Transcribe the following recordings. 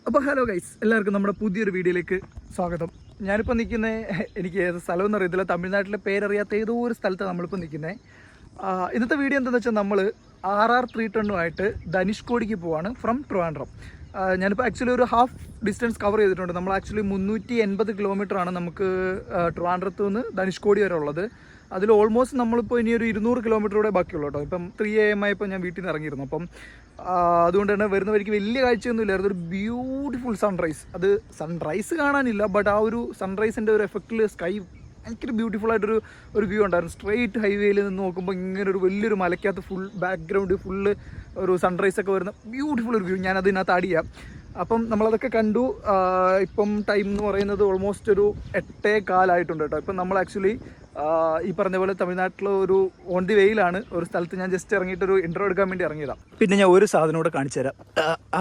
അപ്പോൾ hello guys, എല്ലാവർക്കും നമ്മുടെ പുതിയൊരു വീഡിയോയിലേക്ക് സ്വാഗതം. ഞാനിപ്പോൾ നിൽക്കുന്നത്, എനിക്ക് ഏത് സ്ഥലമെന്ന് അറിയത്തില്ല, തമിഴ്നാട്ടിലെ പേരറിയാത്ത ഏതോ ഒരു സ്ഥലത്താണ് നമ്മളിപ്പോൾ നിൽക്കുന്നത്. ഇന്നത്തെ വീഡിയോ എന്താണെന്ന് വെച്ചാൽ നമ്മൾ RR310 ധനുഷ്കോടിക്ക് പോവാണ് ഫ്രം ട്രിവാൻഡ്രം. ഞാനിപ്പോൾ ആക്ച്വലി ഒരു ഹാഫ് ഡിസ്റ്റൻസ് കവർ ചെയ്തിട്ടുണ്ട്. നമ്മൾ ആക്ച്വലി 380 കിലോമീറ്ററാണ് നമുക്ക് ട്രിവാൻഡ്രത്ത് നിന്ന് ധനുഷ്കോടി വരെ ഉള്ളത്. അതിൽ ഓൾമോസ്റ്റ് നമ്മളിപ്പോൾ ഇനി ഒരു 200 കിലോമീറ്ററൂടെ ബാക്കിയുള്ളൂ കേട്ടോ. ഇപ്പം 3 AM ആയപ്പോൾ ഞാൻ വീട്ടിൽ നിന്ന് ഇറങ്ങിയിരുന്നു. അപ്പം അതുകൊണ്ട് തന്നെ വരുന്ന വഴിക്ക് വലിയ കാഴ്ചയൊന്നും ഇല്ലായിരുന്നു. ഒരു ബ്യൂട്ടിഫുൾ സൺറൈസ്. അത് സൺറൈസ് കാണാനില്ല, ബട്ട് ആ ഒരു സൺറൈസിൻ്റെ ഒരു എഫക്റ്റിൽ സ്കൈ എനിക്കൊരു ബ്യൂട്ടിഫുൾ ആയിട്ടൊരു വ്യൂ ഉണ്ടായിരുന്നു. സ്ട്രെയിറ്റ് ഹൈവേയിൽ നിന്ന് നോക്കുമ്പോൾ ഇങ്ങനെ ഒരു വലിയൊരു മലയ്ക്കകത്ത് ഫുൾ ബാക്ക്ഗ്രൗണ്ട് ഫുള്ള് ഒരു സൺറൈസൊക്കെ വരുന്ന ബ്യൂട്ടിഫുൾ ഒരു വ്യൂ. ഞാനതിനകത്ത് ആഡ് ചെയ്യാം. അപ്പം നമ്മളതൊക്കെ കണ്ടു. ഇപ്പം ടൈം എന്ന് പറയുന്നത് ഓൾമോസ്റ്റ് ഒരു 8:15 കേട്ടോ. ഇപ്പം നമ്മൾ ആക്ച്വലി ഈ പറഞ്ഞ പോലെ തമിഴ്നാട്ടിലെ ഒരു ഓൺ ദി വേയിലാണ്. ഒരു സ്ഥലത്ത് ഞാൻ ജസ്റ്റ് ഇറങ്ങിയിട്ടൊരു ഇൻട്രോ എടുക്കാൻ വേണ്ടി ഇറങ്ങിയതാണ്. പിന്നെ ഞാൻ ഒരു സാധനം കൂടെ കാണിച്ചു തരാം.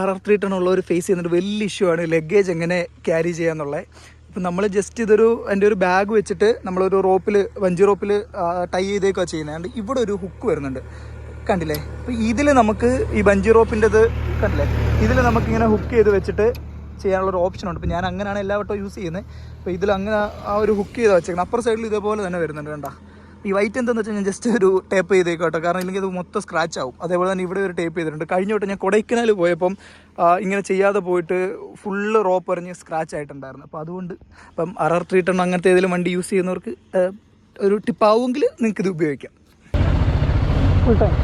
RR310 ഉള്ളവർ ഫേസ് ചെയ്യുന്നൊരു വലിയ ഇഷ്യൂ ആണ് ലഗേജ് എങ്ങനെ ക്യാരി ചെയ്യാന്നുള്ളത്. ഇപ്പം നമ്മൾ ജസ്റ്റ് എൻ്റെ ഒരു ബാഗ് വെച്ചിട്ട് നമ്മളൊരു വഞ്ചി റോപ്പിൽ ടൈ ചെയ്തേക്കുക ചെയ്യുന്നത്. ഇവിടെ ഒരു ഹുക്ക് വരുന്നുണ്ട്, കണ്ടില്ലേ? അപ്പോൾ ഇതിൽ നമുക്ക് ഈ ബഞ്ചി റോപ്പിൻ്റെത് കണ്ടില്ലേ, ഇതിൽ നമുക്കിങ്ങനെ ഹുക്ക് ചെയ്ത് വെച്ചിട്ട് ചെയ്യാനുള്ളൊരു ഓപ്ഷനുണ്ട്. ഇപ്പോൾ ഞാൻ അങ്ങനെയാണ് എല്ലാ വട്ടവും യൂസ് ചെയ്യുന്നത്. അപ്പോൾ ഇതിൽ അങ്ങനെ ആ ഒരു ഹുക്ക് ചെയ്ത് വെച്ചേക്കണം. അപ്പുറ സൈഡിൽ ഇതേപോലെ തന്നെ വരുന്നുണ്ട്, കണ്ട. ഈ വൈറ്റ് എന്താണെന്ന് വെച്ചാൽ ഞാൻ ജസ്റ്റ് ഒരു ടേപ്പ് ചെയ്തേക്കോട്ടെ, കാരണം ഇല്ലെങ്കിൽ ഇത് മൊത്തം സ്ക്രാച്ച് ആവും. അതേപോലെ തന്നെ ഇവിടെ ഒരു ടേപ്പ് ചെയ്തിട്ടുണ്ട്. കഴിഞ്ഞ വട്ടം ഞാൻ കൊടൈക്കനാൽ പോയപ്പം ഇങ്ങനെ ചെയ്യാതെ പോയിട്ട് ഫുള്ള് റോപ്പ് എറിഞ്ഞ് സ്ക്രാച്ച് ആയിട്ടുണ്ടായിരുന്നു. അപ്പോൾ അതുകൊണ്ട് ഇപ്പം RR310 അങ്ങനത്തെ ഏതെങ്കിലും വണ്ടി യൂസ് ചെയ്യുന്നവർക്ക് ഒരു ടിപ്പാവുമെങ്കിൽ നിങ്ങൾക്കിത് ഉപയോഗിക്കാം. ഫുൾ ടൈം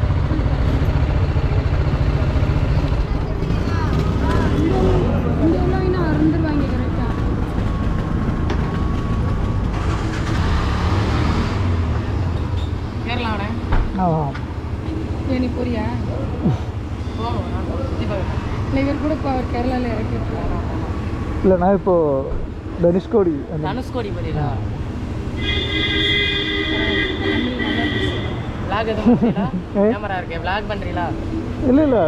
இல்லை, நான் இப்போ தனுஷ்கோடி பண்ணிடா. vlog எதுவும் பண்றீங்களா? கேமரா இருக்கே, vlog பண்றீங்களா? இல்லை இல்லை,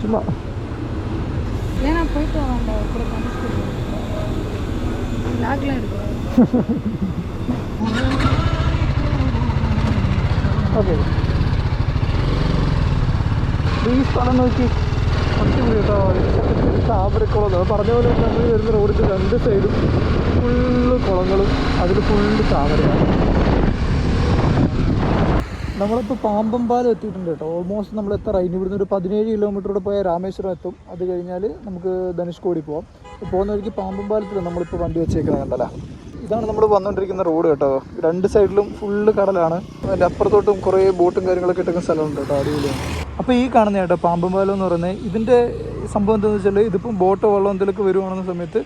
சும்மா ஏன்னா போயிட்டு வாங்க கூட தனுஷ்கோடி vlogலாம் எடுக்கிறோம். ഓക്കെ. ഈ സ്ഥലം നോക്കി അടിപൊളി കേട്ടോ. താമരക്കുളം പറഞ്ഞ പോലെ നമ്മൾ വരുന്ന റോഡിൻ്റെ 2 സൈഡും ഫുള്ള് കുളങ്ങളും അതിൽ ഫുള്ള് താമരയാണ്. നമ്മളിപ്പോൾ പാമ്പമ്പാലം എത്തിയിട്ടുണ്ട് കേട്ടോ. ഓൾമോസ്റ്റ് നമ്മൾ ഇനി ഇവിടുന്ന് ഒരു 17 കിലോമീറ്ററോടെ പോയാൽ രാമേശ്വരം എത്തും. അത് കഴിഞ്ഞാൽ നമുക്ക് ധനുഷ്കോടി പോകാം. പോകുന്ന വഴിക്ക് പാമ്പമ്പാലത്തിൽ നമ്മളിപ്പോൾ വണ്ടി വെച്ചേക്കുന്നത് കണ്ടല്ലോ. ഇതാണ് നമ്മൾ വന്നുകൊണ്ടിരിക്കുന്ന റോഡ് കേട്ടോ. 2 സൈഡിലും ഫുള്ള് കടലാണ്. അതിൻ്റെ അപ്പുറത്തോട്ടും കുറേ ബോട്ടും കാര്യങ്ങളൊക്കെ ഇട്ടേക്കുന്ന സ്ഥലമുണ്ട് കേട്ടോ, അടിപൊളിയാണ്. അപ്പോൾ ഈ കാണുന്ന കേട്ടോ പാമ്പമ്പാലം എന്ന് പറയുന്നത്, ഇതിൻ്റെ സംഭവം എന്താണെന്ന് വെച്ചാൽ ഇതിപ്പം ബോട്ടോ വെള്ളം എന്തെങ്കിലുമൊക്കെ വരുവാണെന്ന സമയത്ത്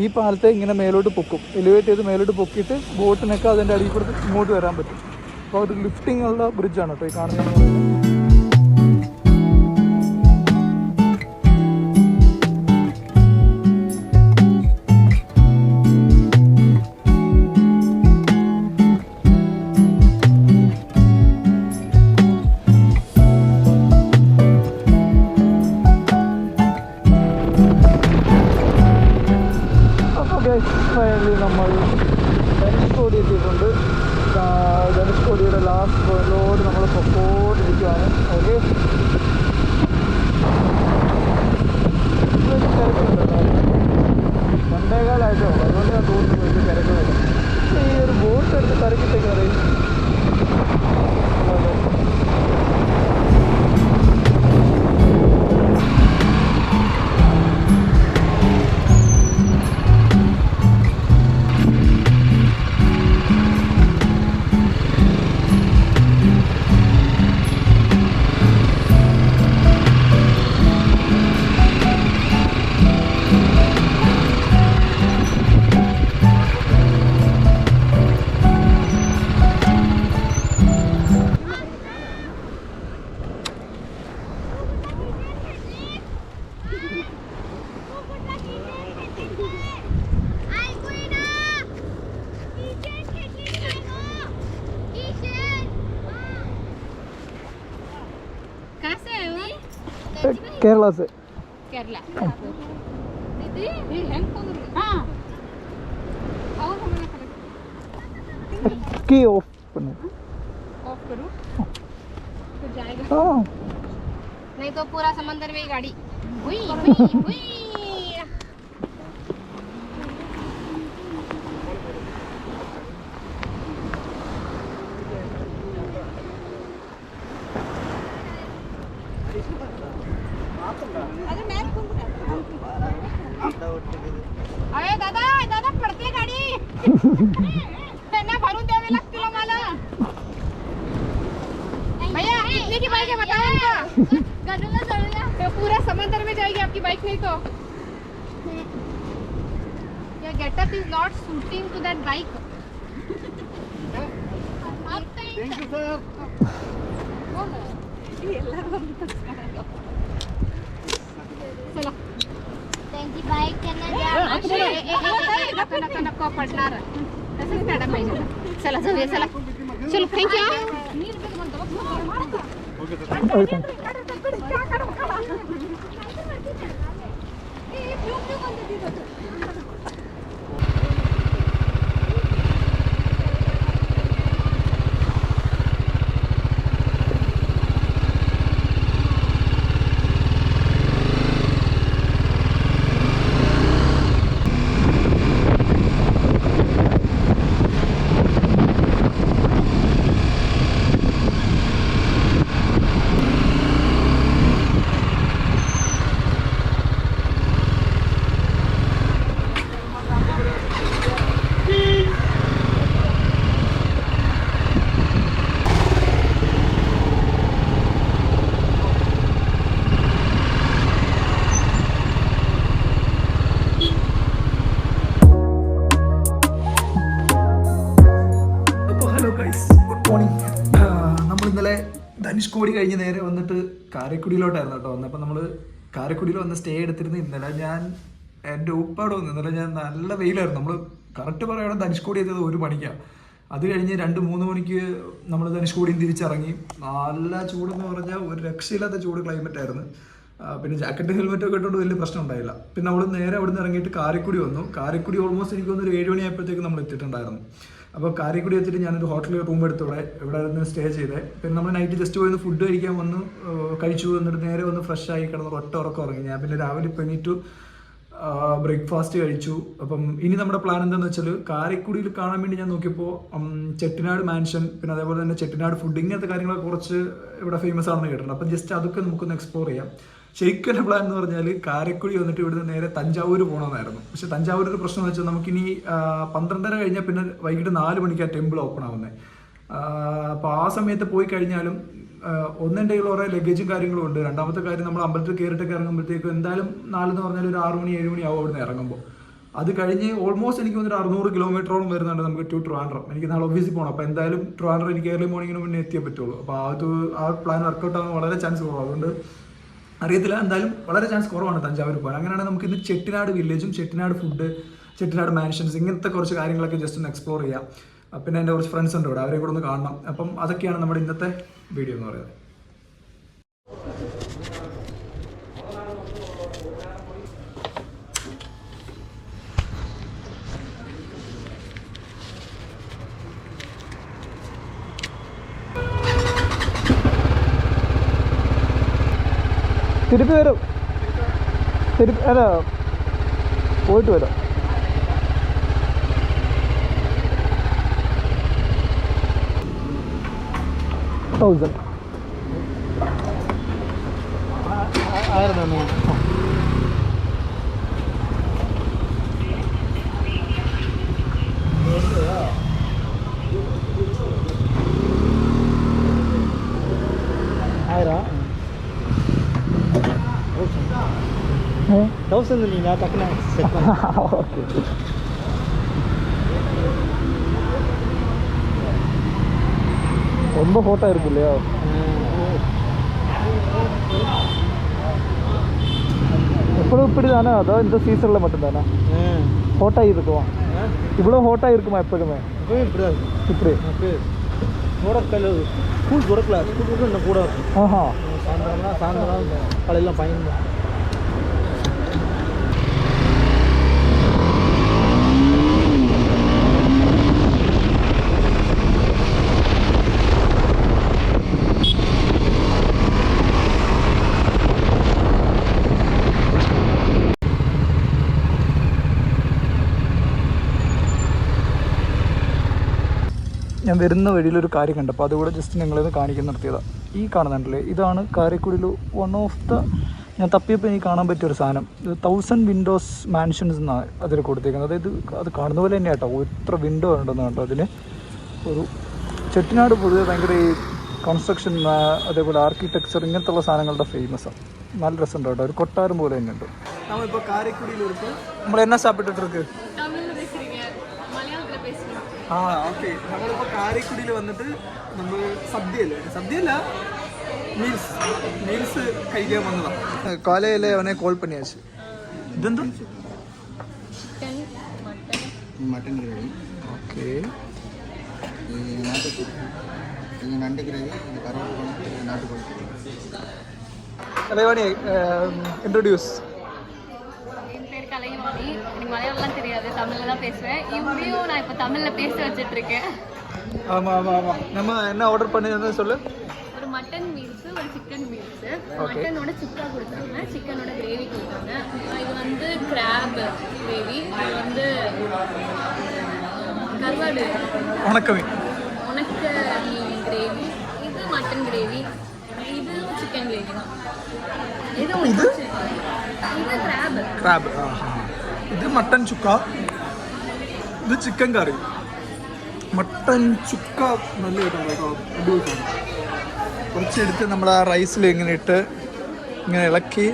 ഈ പാലത്തെ ഇങ്ങനെ മേലോട്ട് പൊക്കും, എലിവേറ്റ് ചെയ്ത് മേലോട്ട് പൊക്കിയിട്ട് ബോട്ടിനൊക്കെ അതിൻ്റെ അടിയിൽ കൂടെ ഇങ്ങോട്ട് വരാൻ പറ്റും. അപ്പോൾ ഒരു ലിഫ്റ്റിംഗ് ഉള്ള ബ്രിഡ്ജാണ് കേട്ടോ ഈ കാണുന്നത്. നമ്മൾ ധനുഷ്കോടി എത്തിയിട്ടുണ്ട്. ധനുഷ്കോടിയുടെ ലാസ്റ്റ് പോയിന്റിലോട് നമ്മൾ പൊക്കോണ്ടിരിക്കുകയാണ്. ഓക്കെ, രണ്ടേകാലായിട്ടേ ഉള്ളൂ, അതുകൊണ്ട് ഞാൻ തോന്നുന്നു വലിയ തിരക്കുന്നില്ല. ഈ ഒരു ബോട്ട് എടുത്ത് തിരക്കിട്ടേക്ക് അറിയും. കേരള से केरला दीदी ये हैंग फोन हां और हमने की ऑफ करूं तो जाएगा। हां नहीं तो पूरा समंदर में गाड़ी हुई हुई हुई अरे दादा दादा पडते गाडी त्यांना भरून द्यावे लागतील मला भैया कितने की बाइक है बताओ उनको गडूला चढ़ूंगा तो पूरा समंदर में जाएगी आपकी बाइक नहीं तो your getup is not suiting to that bike Thank you, sir. चला त्यांची बाईक त्यांना द्या. नको पडणार तसंच काढा पाहिजे चला जाऊया चला चलो थँक्यू നമ്മൾ ഇന്നലെ ധനുഷ്കോടി കഴിഞ്ഞ് നേരെ വന്നിട്ട് കാരക്കുടിയിലോട്ടായിരുന്നു കേട്ടോ വന്നത്. അപ്പം നമ്മൾ കാരക്കുടിയിൽ വന്ന് സ്റ്റേ എടുത്തിരുന്നു. ഇന്നലെ ഞാൻ എൻ്റെ ഉപ്പാടെ വന്നു. ഇന്നലെ ഞാൻ നല്ല വെയിലായിരുന്നു. നമ്മൾ കറക്റ്റ് പറയുകയാണെങ്കിൽ ധനുഷ്കോടി എത്തിയത് 1 മണിക്കാണ്. അത് കഴിഞ്ഞ് 2-3 മണിക്ക് നമ്മൾ ധനുഷ്കോടിയും തിരിച്ചിറങ്ങി. നല്ല ചൂടെന്ന് പറഞ്ഞാൽ ഒരു രക്ഷയില്ലാത്ത ചൂട് ക്ലൈമറ്റ് ആയിരുന്നു. പിന്നെ ജാക്കറ്റ് ഹെൽമെറ്റൊക്കെ ഇട്ടുകൊണ്ട് വലിയ പ്രശ്നം ഉണ്ടായില്ല. പിന്നെ നമ്മൾ നേരെ അവിടെ നിന്ന് ഇറങ്ങിയിട്ട് കാരക്കുടി വന്നു. കാരക്കുടി ഓൾമോസ്റ്റ് എനിക്ക് തോന്നുന്നു 7 മണിയായപ്പോഴത്തേക്ക് നമ്മൾ എത്തിയിട്ടുണ്ടായിരുന്നു. അപ്പോൾ കാരക്കുടി വെച്ചിട്ട് ഞാനൊരു ഹോട്ടലിൽ റൂം എടുത്തു ഇവിടെ നിന്ന് സ്റ്റേ ചെയ്തേ. പിന്നെ നമ്മൾ നൈറ്റ് ജസ്റ്റ് പോയി ഫുഡ് കഴിക്കാൻ വന്നു, കഴിച്ചു. എന്നിട്ട് നേരെ വന്ന് ഫ്രഷ് ആയി കിടന്ന് ഒറ്റ ഉറക്കം ഉറങ്ങി. ഞാൻ പിന്നെ രാവിലെ എണീറ്റു ബ്രേക്ക്ഫാസ്റ്റ് കഴിച്ചു. അപ്പം ഇനി നമ്മുടെ പ്ലാൻ എന്താണെന്ന് വെച്ചാൽ കാരക്കുടിയിൽ കാണാൻ വേണ്ടി ഞാൻ നോക്കിയപ്പോൾ ചെട്ടിനാട് മാൻഷൻ, പിന്നെ അതേപോലെ തന്നെ ചെട്ടിനാട് ഫുഡ്, ഇങ്ങനത്തെ കാര്യങ്ങളൊക്കെ കുറച്ച് ഇവിടെ ഫേമസ് ആണെന്ന് കേട്ടിട്ടുണ്ട്. അപ്പം ജസ്റ്റ് അതൊക്കെ നമുക്കൊന്ന് എക്സ്പ്ലോർ ചെയ്യാം. ശരിക്കും എൻ്റെ പ്ലാൻ എന്ന് പറഞ്ഞാൽ കാരക്കുടി വന്നിട്ട് ഇവിടുന്ന് നേരെ തഞ്ചാവൂർ പോകണമെന്നായിരുന്നു. പക്ഷേ തഞ്ചാവൂർ ഒരു പ്രശ്നം എന്ന് വെച്ചാൽ നമുക്കിനി 12:30 കഴിഞ്ഞാൽ പിന്നെ വൈകിട്ട് 4 മണിക്കാണ് ടെമ്പിൾ ഓപ്പൺ ആവുന്നത്. അപ്പോൾ ആ സമയത്ത് പോയി കഴിഞ്ഞാലും ഒന്നെൻ്റെ കയ്യിൽ കുറേ ലഗേജും കാര്യങ്ങളും ഉണ്ട്. രണ്ടാമത്തെ കാര്യം നമ്മൾ അമ്പലത്തിൽ കയറിയിട്ടൊക്കെ ഇറങ്ങുമ്പോഴത്തേക്കും എന്തായാലും 4 എന്ന് പറഞ്ഞാൽ ഒരു 6 മണി 7 മണി ആവും അവിടുന്ന് ഇറങ്ങുമ്പോൾ. അത് കഴിഞ്ഞ് ഓൾമോസ്റ്റ് എനിക്ക് വന്നിട്ട് 600 കിലോമീറ്ററോളം വരുന്നുണ്ട് നമുക്ക് ടു ട്രിവാൻഡ്രം. എനിക്ക് നാളെ ഓഫീസിൽ പോകണം. അപ്പോൾ എന്തായാലും ട്രിവാൻഡ്രം എനിക്ക് ഏർലി മോർണിംഗിന് മുന്നേ എത്തിയേ പറ്റുള്ളൂ. അപ്പോൾ ആ പ്ലാൻ വർക്കൗട്ട് ആകാൻ വളരെ ചാൻസ് കുറവാണ്. അതുകൊണ്ട് അറിയത്തില്ല, എന്തായാലും വളരെ ചാൻസ് കുറവാണ് തഞ്ചാവൂർ പോകാൻ. അങ്ങനെയാണെങ്കിൽ നമുക്ക് ഇന്ന് ചെട്ടിനാട് വില്ലേജും ചെട്ടിനാട് ഫുഡ്, ചെട്ടിനാട് മാൻഷൻസ്, ഇങ്ങനത്തെ കുറച്ച് കാര്യങ്ങളൊക്കെ ജസ്റ്റ് ഒന്ന് എക്സ്പ്ലോർ ചെയ്യാം. പിന്നെ എൻ്റെ കുറച്ച് ഫ്രണ്ട്സ് ഉണ്ട് ഇവിടെ, അവരെ കൂടെ ഒന്ന് കാണണം. അപ്പം അതൊക്കെയാണ് നമ്മുടെ ഇന്നത്തെ വീഡിയോ എന്ന് പറയുന്നത്. തിരുപ്പി വരും, അല്ല പോയിട്ട് വരാം. തൗസൻഡ് தௌசண்ட் நீங்கள் டக்குனு செட் பண்ண. ஓகே, ரொம்ப ஹோட்டாக இருக்கும் இல்லையா? எப்பொழுதும் இப்படி தானே? அதாவது இந்த சீசனில் மட்டும்தானே ஹோட்டாக இருக்கும்? இவ்வளோ ஹோட்டாக இருக்குமா எப்போதுமே? இப்படி தான் இருக்கும். இப்படி கூட ஸ்கூல் கொடுக்கல, ஸ்கூல் இன்னும் கூட இருக்கும். ஆஹா, சாயந்தரம் காலையில் பயன். ഞാൻ വരുന്ന വഴിയിലൊരു കാര്യം കണ്ടപ്പോൾ അതുകൂടെ ജസ്റ്റ് നിങ്ങളിത് കാണിക്കാൻ നിർത്തിയതാണ്. ഈ കാണുന്നുണ്ടല്ലേ, ഇതാണ് കാരക്കുടിയിൽ വൺ ഓഫ് ദ ഞാൻ തപ്പിയപ്പോൾ എനിക്ക് കാണാൻ പറ്റിയൊരു സാധനം, ഇത് 1000 വിൻഡോസ് മാൻഷൻസ് എന്നാണ് അതിൽ കൊടുത്തേക്കുന്നത്. അതായത് അത് കാണുന്ന പോലെ തന്നെ കേട്ടോ, എത്ര വിൻഡോ ഉണ്ടെന്ന് കേട്ടോ അതിന്. ഒരു ചെട്ടിനാട് പൊതുവെ ഭയങ്കര ഈ കൺസ്ട്രക്ഷൻ അതേപോലെ ആർക്കിടെക്ചർ ഇങ്ങനത്തെ ഉള്ള സാധനങ്ങളുടെ ഫേമസാണ്. നല്ല രസമുണ്ട് കേട്ടോ, ഒരു കൊട്ടാരം പോലെ തന്നെ ഉണ്ട്. നമ്മളിപ്പോൾ കാരക്കുടിയിലെടുത്ത് നമ്മൾ എന്നാ സാപ്പിട്ടിട്ടിருக்கு? ആ ഓക്കെ, നമ്മളിപ്പോൾ കാരക്കുടിയിൽ വന്നിട്ട് നമ്മൾ സദ്യയല്ല മീൽസ് കഴിക്കാൻ വന്നതാണ്. കാലയിലെ അവനെ കോൾ പണിയാச்சு. ഇതെന്താ? Mutton gravy. ஓகே. இது நாட்டுக்கோழி. இது நண்டு கிரேவி. இது கருவாடு குழம்பு. இது நாட்டுக்கோழி. கலைவாணி இன்ட்ரோடியூஸ். என் பேர் கலைவாணி. எனக்கு மலையாளம்லாம் தெரியாது, தமிழில் தான் பேசுவேன். இப்படியும் நான் இப்போ தமிழில் பேச வச்சுட்டு இருக்கேன். ஆமாம். நம்ம என்ன ஆர்டர் பண்ணியிருந்தோம் சொல்லு. ஒரு மட்டன் மீல்ஸு, ஒரு சிக்கன் மீல்ஸு. மட்டனோட சுக்கா கொடுத்தாங்க, சிக்கனோட கிரேவி கொடுத்தாங்க. இது வந்து கிராப் கிரேவி, இது வந்து கருவாடு உனக்க மீன் கிரேவி, இது மட்டன் கிரேவி, இது சிக்கன் கிரேவி தான். இது கிராப். ഇത് മട്ടൻ ചുക്ക, ഇത് ചിക്കൻ കറി. മട്ടൻ ചുക്ക നല്ല കേട്ടോ, അടിപൊളിയാണ്. കുറച്ചെടുത്ത് നമ്മൾ ആ റൈസിൽ ഇങ്ങനെ ഇട്ട് ഇങ്ങനെ ഇളക്കി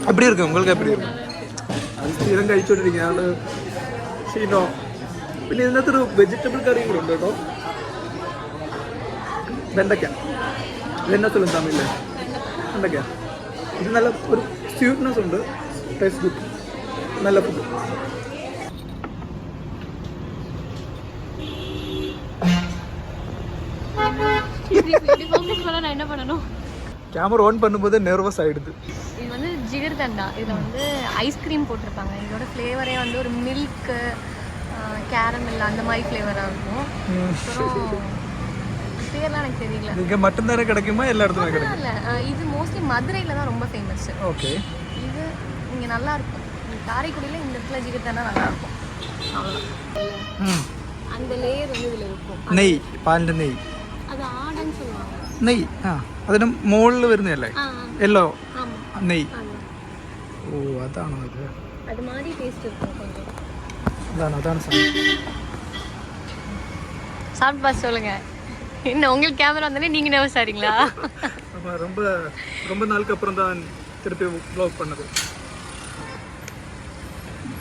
எப்படி இருக்கு உங்களுக்கு? எப்படி இருக்கு? അത് സ്ഥിരം കഴിച്ചോണ്ടിരിക്കുക അത് ക്ഷീണോ. പിന്നെ ഇതിനകത്തൊരു വെജിറ്റബിൾ കറിയും കൂടെ ഉണ്ട് കേട്ടോ, വെണ്ടയ്ക്ക. ഇതെന്നാ ചൊല്ലും തമിഴില്? വെണ്ടയ്ക്ക. ഇത് നല്ല ഒരു സ്വീറ്റ്നെസ് ഉണ്ട്, ടേസ്റ്റ് ഗുഡ്, നല്ല ഫുഡ്. நான் என்ன பண்ணணும்? கேமரா ஆன் பண்ணும்போது நர்வஸ் ஆயிடுது. இது வந்து ஜிகர்தண்டா. இதில் வந்து ஐஸ்கிரீம் போட்டிருப்பாங்க. இதோட ஃப்ளேவரே வந்து ஒரு மில்க்கு, கேரமல் அந்த மாதிரி ஃப்ளேவராக இருக்கும். அப்புறம் பேர்லாம் எனக்கு தெரியல. இங்கே மட்டும்தானே கிடைக்குமா எல்லா இடத்துலையும் கிடைக்கும்? இல்லை, இது மோஸ்ட்லி மதுரையில் தான் ரொம்ப ஃபேமஸ். ஓகே. இது இங்கே நல்லா இருக்கும். காரைக்குடியில் இந்த இடத்துல ஜிகர்தண்டா நல்லா இருக்கும். அவ்வளோதான். அந்த லேயர் வந்து இதில் இருக்கும். നെയ്, പാലിൻ്റെ നെയ്. அது ஆடன்னு சொல்லுவாங்க. നെയ്. അതിന് മുകളിൽ വരുന്നതല്ലേ യെല്ലോ നെയ്? ഓ അതാണോ ഇത്? அது மாதிரி டேஸ்ட் இருக்கும் கொஞ்சம். அதான் சாப்பிட்டு பார்த்து சொல்லுங்க. என்ன உங்களுக்கு கேமரா வந்தானே நீங்க நர்வஸ் ஆறீங்களா? ரொம்ப ரொம்ப நாளுக்கு அப்புறம் தான் திருப்பி வ்ளாக் பண்ணது.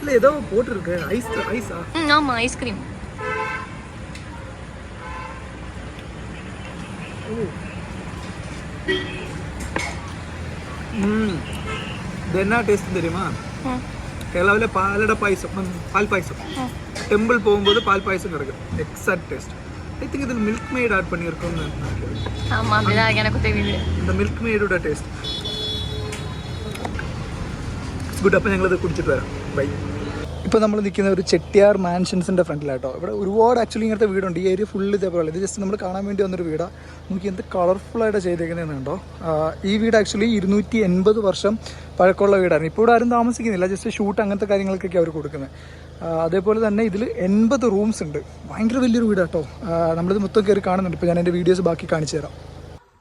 இல்லை ஏதோ போட்டிருக்கு ஐஸா? ஆமாம், ஐஸ்கிரீம். இது என்ன டேஸ்ட் தெரியுமா? കേരളത്തിലെ പാലട പായസം, പാൽ പായസം. ടെമ്പിൾ പോകുമ്പോൾ പാൽ പായസം കിടക്കും. Exact taste. ஐ திங்க் இதில் மில்க் மேட் ஆட் பண்ணியிருக்கோம்னு நினைக்கிறேன். ஆமாம், அப்படிதான் எனக்கு தெரியுது. இந்த மில்க் மேடோட ടേസ്റ്റ് ഗുഡ്. അപ്പോൾ ഞങ്ങളത് കുടിച്ചിട്ട് വരാം. ബൈ. ഇപ്പോൾ നമ്മൾ നിൽക്കുന്ന ഒരു ചെട്ടിയാർ മാൻഷൻസിൻ്റെ ഫ്രണ്ടിലാട്ടോ. ഇവിടെ ഒരുപാട് ആക്ച്വലി ഇങ്ങനത്തെ വീടുണ്ട്. ഈ ഏരിയ ഫുള്ള് ഇതേപോലെ. ഇത് ജസ്റ്റ് നമ്മൾ കാണാൻ വേണ്ടി വന്നൊരു വീടാണ്. നോക്കി എന്ത് കളർഫുള്ളായിട്ട് ചെയ്തേക്കുന്നതെന്ന് കണ്ടോ. ഈ വീട് ആക്ച്വലി 280 വർഷം പഴക്കമുള്ള വീടാണ്. ഇപ്പോൾ ഇവിടെ ആരും താമസിക്കുന്നില്ല, ജസ്റ്റ് ഷൂട്ട് അങ്ങനത്തെ കാര്യങ്ങൾക്കൊക്കെ അവർ കൊടുക്കുന്നത്. അതേപോലെ തന്നെ ഇതിൽ 80 റൂംസ് ഉണ്ട്. ഭയങ്കര വലിയൊരു വീടാട്ടോ. നമ്മളിത് മൊത്തം കയറി കാണുന്നുണ്ട്. ഇപ്പോൾ ഞാൻ എൻ്റെ വീഡിയോസ് ബാക്കി കാണിച്ചു തരാം.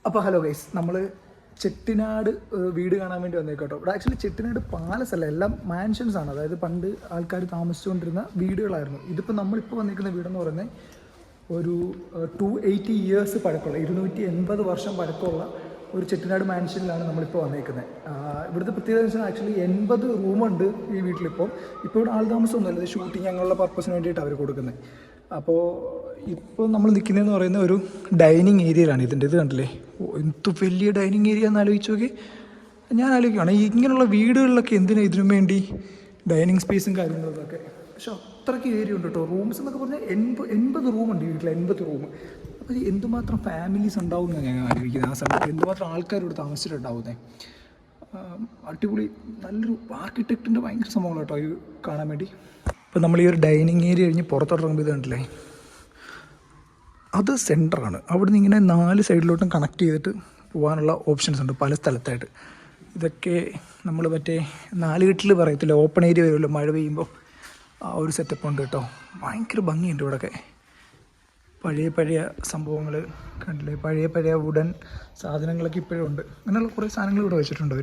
അപ്പോൾ ഹലോ ഗൈസ്, നമ്മൾ ചെട്ടിനാട് വീട് കാണാൻ വേണ്ടി വന്നേക്കോട്ടോ. ഇവിടെ ആക്ച്വലി ചെട്ടിനാട് പാലസ് അല്ല, എല്ലാം മാൻഷൻസ് ആണ്. അതായത് പണ്ട് ആൾക്കാർ താമസിച്ചുകൊണ്ടിരുന്ന വീടുകളായിരുന്നു. ഇതിപ്പോൾ നമ്മളിപ്പോൾ വന്നിരിക്കുന്ന വീടെന്ന് പറയുന്നത് ഒരു 280 ഇയേഴ്സ് പഴക്കമുള്ള, 280 വർഷം പഴക്കമുള്ള ഒരു ചെട്ടിനാട് മാൻഷനിലാണ് നമ്മളിപ്പോൾ വന്നേക്കുന്നത്. ഇവിടുത്തെ പ്രത്യേകത വെച്ചാൽ ആക്ച്വലി 80 റൂമുണ്ട് ഈ വീട്ടിലിപ്പോൾ. ഇപ്പോൾ ഇവിടെ ആൾ താമസമൊന്നുമില്ല, ഇത് ഷൂട്ടിങ് അങ്ങനെയുള്ള പർപ്പസിന് വേണ്ടിയിട്ട് അവർ കൊടുക്കുന്നത്. അപ്പോൾ ഇപ്പോൾ നമ്മൾ നിൽക്കുന്നതെന്ന് പറയുന്ന ഒരു ഡൈനിങ് ഏരിയയിലാണ്. ഇതിൻ്റെ ഇത് കണ്ടില്ലേ, എന്ത് വലിയ ഡൈനിങ് ഏരിയ എന്ന് ആലോചിച്ച് നോക്കി. ഞാൻ ആലോചിക്കുകയാണ് ഇങ്ങനെയുള്ള വീടുകളിലൊക്കെ എന്തിനാണ് ഇതിനു വേണ്ടി ഡൈനിങ് സ്പേസും കാര്യങ്ങളൊക്കെ. പക്ഷെ അത്രയ്ക്ക് ഏരിയ ഉണ്ട് കേട്ടോ. റൂംസ് എന്നൊക്കെ പറഞ്ഞാൽ 80 റൂമുണ്ട് ഈ വീട്ടിൽ, 80 റൂം. അപ്പോൾ എന്തുമാത്രം ഫാമിലീസ് ഉണ്ടാവുമെന്നാണ് ഞാൻ ആലോചിക്കുന്നത്. ആ സമയത്ത് എന്തുമാത്രം ആൾക്കാർ ഇവിടെ താമസിച്ചിട്ടുണ്ടാവുന്നത്. അടിപൊളി നല്ലൊരു ആർക്കിടെക്റ്റിൻ്റെ ഭയങ്കര സംഭവങ്ങൾ കേട്ടോ ഇത് കാണാൻ വേണ്ടി. ഇപ്പോൾ നമ്മൾ ഈ ഒരു ഡൈനിങ് ഏരിയ കഴിഞ്ഞ് പുറത്തോട്ടിറങ്ങുമ്പോൾ ഇത് കണ്ടില്ലേ, അത് സെൻറ്ററാണ്. അവിടുന്ന് ഇങ്ങനെ 4 സൈഡിലോട്ടും കണക്ട് ചെയ്തിട്ട് പോകാനുള്ള ഓപ്ഷൻസ് ഉണ്ട് പല സ്ഥലത്തായിട്ട്. ഇതൊക്കെ നമ്മൾ മറ്റേ 4 കെട്ടിൽ പറയത്തില്ല, ഓപ്പൺ ഏരിയ വരുമല്ലോ മഴ പെയ്യുമ്പോൾ, ആ ഒരു സെറ്റപ്പ് ഉണ്ട് കേട്ടോ. ഭയങ്കര ഭംഗിയുണ്ട് ഇവിടെയൊക്കെ. പഴയ സംഭവങ്ങൾ കണ്ടില്ലേ, പഴയ വുഡൻ സാധനങ്ങളൊക്കെ ഇപ്പോഴും ഉണ്ട്. അങ്ങനെയുള്ള കുറേ സാധനങ്ങൾ ഇവിടെ വെച്ചിട്ടുണ്ട്.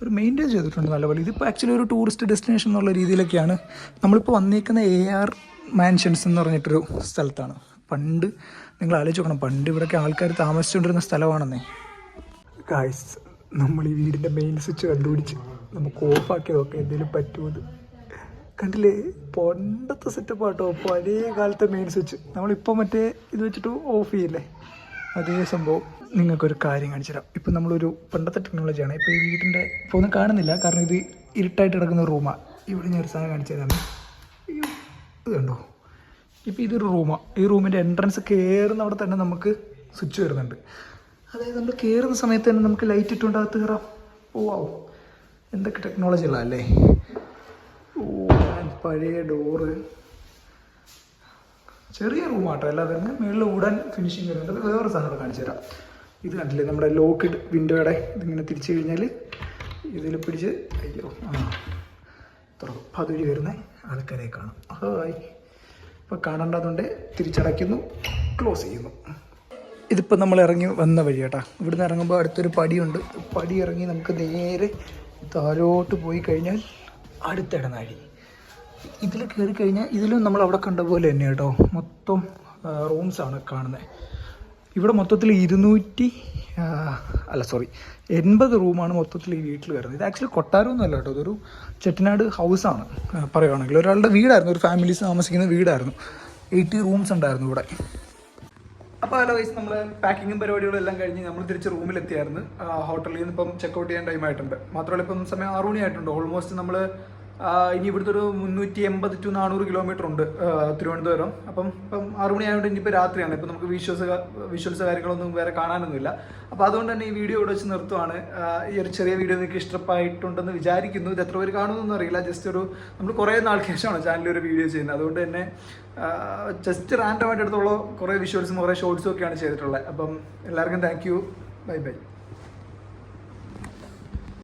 ഒരു മെയിൻറ്റെയിൻ ചെയ്തിട്ടുണ്ട് നല്ലപോലെ. ഇതിപ്പോൾ ആക്ച്വലി ഒരു ടൂറിസ്റ്റ് ഡെസ്റ്റിനേഷൻ എന്നുള്ള രീതിയിലൊക്കെയാണ്. നമ്മളിപ്പോൾ വന്നേക്കുന്ന AR മാൻഷൻസ് എന്ന് പറഞ്ഞിട്ടൊരു സ്ഥലത്താണ്. പണ്ട് നിങ്ങൾ ആലോചിച്ച് നോക്കണം, പണ്ട് ഇവിടെയൊക്കെ ആൾക്കാർ താമസിച്ചുകൊണ്ടിരുന്ന സ്ഥലമാണെന്നേ. ഗായ്സ്, നമ്മൾ ഈ വീടിൻ്റെ മെയിൻ സ്വിച്ച് കണ്ടുപിടിച്ച് നമുക്ക് ഓഫാക്കി നോക്കാം എന്തെങ്കിലും പറ്റുമത്. കണ്ടില്ലേ, പണ്ടത്തെ സെറ്റപ്പ് ആട്ടോ, പഴയ കാലത്തെ മെയിൻ സ്വിച്ച്. നമ്മളിപ്പോൾ മറ്റേ ഇത് വെച്ചിട്ട് ഓഫ് ചെയ്യില്ലേ, അതേ സംഭവം. നിങ്ങൾക്കൊരു കാര്യം കാണിച്ചു തരാം. ഇപ്പം നമ്മളൊരു പണ്ടത്തെ ടെക്നോളജിയാണ്. ഇപ്പോൾ ഈ വീടിൻ്റെ ഇപ്പോൾ ഒന്നും കാണുന്നില്ല, കാരണം ഇത് ഇരുട്ടായിട്ട് കിടക്കുന്ന റൂമാണ്. ഇവിടെ ഞാൻ ഒരു സാധനം കാണിച്ചു തരാം. ഇത് കണ്ടോ, ഇപ്പോൾ ഇതൊരു റൂമാണ്. ഈ റൂമിൻ്റെ എൻട്രൻസ് കയറുന്ന അവിടെ തന്നെ നമുക്ക് സ്വിച്ച് വരുന്നുണ്ട്. അതായത് നമ്മൾ കയറുന്ന സമയത്ത് തന്നെ നമുക്ക് ലൈറ്റ് ഇട്ടുകൊണ്ട് അകത്ത് കയറാം. ഓ ആവും, എന്തൊക്കെ ടെക്നോളജികളല്ലേ. ഓ, പഴയ ഡോറ്, ചെറിയ റൂമാട്ടോ, അല്ലാതെ മുകളിൽ ഉടൻ ഫിനിഷിങ് വരുന്നുണ്ട്. വേറെ സാധനം കാണിച്ചു തരാം. ഇത് കണ്ടില്ലേ, നമ്മുടെ ലോക്കിഡ് വിൻഡോയുടെ ഇതിങ്ങനെ തിരിച്ചു കഴിഞ്ഞാൽ ഇതിൽ പിടിച്ച് അയ്യോ തുറക്കും. അപ്പം അതുവഴി വരുന്ന ആൾക്കാരെ കാണും. ഹായ്, ഇപ്പോൾ കാണേണ്ടതുകൊണ്ട് തിരിച്ചടയ്ക്കുന്നു, ക്ലോസ് ചെയ്യുന്നു. ഇതിപ്പോൾ നമ്മൾ ഇറങ്ങി വന്ന വഴി കേട്ടോ. ഇവിടുന്ന് ഇറങ്ങുമ്പോൾ അടുത്തൊരു പടിയുണ്ട്. പടി ഇറങ്ങി നമുക്ക് നേരെ താഴോട്ട് പോയി കഴിഞ്ഞാൽ അടുത്ത ഇടനാഴി. ഇതിൽ കയറി കഴിഞ്ഞാൽ ഇതിലും നമ്മൾ അവിടെ കണ്ട പോലെ തന്നെ കേട്ടോ, മൊത്തം റൂംസാണ് കാണുന്നത്. ഇവിടെ മൊത്തത്തിൽ 80 റൂമാണ് മൊത്തത്തിൽ ഈ വീട്ടിൽ വരുന്നത്. ഇത് ആക്ച്വലി കൊട്ടാരമൊന്നുമല്ല കേട്ടോ, ഇതൊരു ചെട്ടിനാട് ഹൗസാണ് പറയുകയാണെങ്കിൽ. ഒരാളുടെ വീടായിരുന്നു, ഒരു ഫാമിലീസ് താമസിക്കുന്ന വീടായിരുന്നു. 80 റൂംസ് ഉണ്ടായിരുന്നു ഇവിടെ. അപ്പോൾ ഹലോ ഗൈസ്, നമ്മൾ പാക്കിങ്ങും പരിപാടികളും എല്ലാം കഴിഞ്ഞ് നമ്മൾ തിരിച്ച് റൂമിലെത്തിയായിരുന്നു. ഹോട്ടലിൽ നിന്ന് ഇപ്പം ചെക്കൗട്ട് ചെയ്യാൻ ടൈം ആയിട്ടുണ്ട്. മാത്രമല്ല ഇപ്പം സമയം 6 മണി ആയിട്ടുണ്ട്. ഓൾമോസ്റ്റ് നമ്മൾ ഇനി ഇവിടുത്തെ ഒരു 380 to 400 കിലോമീറ്റർ ഉണ്ട് തിരുവനന്തപുരം. ഇപ്പം 6 മണി ആയതുകൊണ്ട് ഇനിയിപ്പോൾ രാത്രിയാണ്. ഇപ്പം നമുക്ക് വിഷ്വൽസ് കാര്യങ്ങളൊന്നും വേറെ കാണാനൊന്നുമില്ല. അപ്പോൾ അതുകൊണ്ട് തന്നെ ഈ വീഡിയോ ഇവിടെ വെച്ച് നിർത്തുവാണ്. ഈ ഒരു ചെറിയ വീഡിയോ നിങ്ങൾക്ക് ഇഷ്ടപ്പെട്ടുണ്ടെന്ന് വിചാരിക്കുന്നു. ഇത് എത്ര പേര് കാണുമെന്നൊന്നും അറിയില്ല. ജസ്റ്റ് നമ്മൾ കുറേ നാൾക്ക് ശേഷമാണ് ചാനലിൽ ഒരു വീഡിയോ ചെയ്യുന്നത്. അതുകൊണ്ട് തന്നെ ജസ്റ്റ് റാൻഡമായിട്ട് എടുത്തുള്ള കുറേ വിഷ്വൽസും കുറേ ഷോർട്സും ഒക്കെയാണ് ചെയ്തിട്ടുള്ളത്. അപ്പം എല്ലാവർക്കും താങ്ക് യു, ബൈ ബൈ.